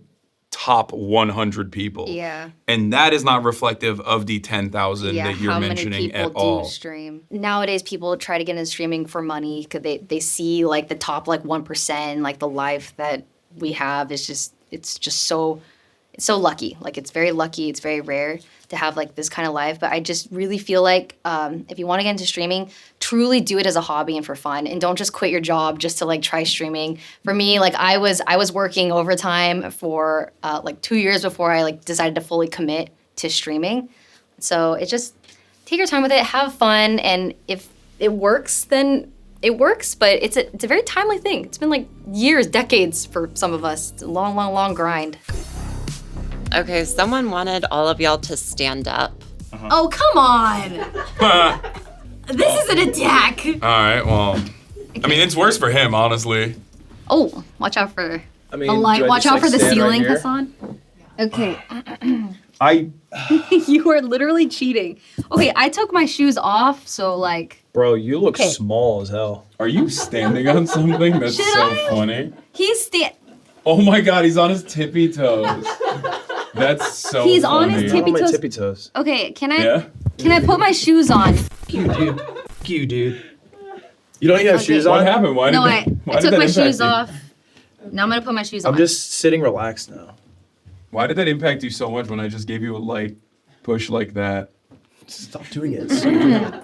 top 100 people. Yeah. And that is not reflective of the 10,000 Yeah, that you're how many mentioning people at do all. stream? Nowadays, people try to get into streaming for money because they see like the top like 1%, like the life that we have is just it's so lucky. Like it's very lucky. It's very rare to have like this kind of life. But I just really feel like if you want to get into streaming, truly do it as a hobby and for fun, and don't just quit your job just to like try streaming. For me, like I was working overtime for like 2 years before I like decided to fully commit to streaming. So it just take your time with it, have fun, and if it works, then it works. But it's a very timely thing. It's been like years, decades for some of us. It's a long, long, long grind. Okay, someone wanted all of y'all to stand up. Oh, come on. This is an attack. All right, well, I mean, it's worse for him, honestly. Oh, watch out for I mean, a light. do I Watch just, out for like, the stand right ceiling, here? Hasan. Okay. I, You are literally cheating. Okay, I took my shoes off, so like bro, you look Okay. small as hell. Are you standing on something? That's Should so I? funny. he's Oh my God, he's on his tippy toes. That's so He's on his funny. tippy On my toes. tippy toes. Okay, can I Yeah? can I put my shoes on? You, dude. You don't even have shoes What on? happened? Why No, did that, I why did took that my impact shoes you? off. Now I'm gonna put my shoes on. I'm just sitting relaxed now. Why did that impact you so much when I just gave you a light push like that? Stop doing it.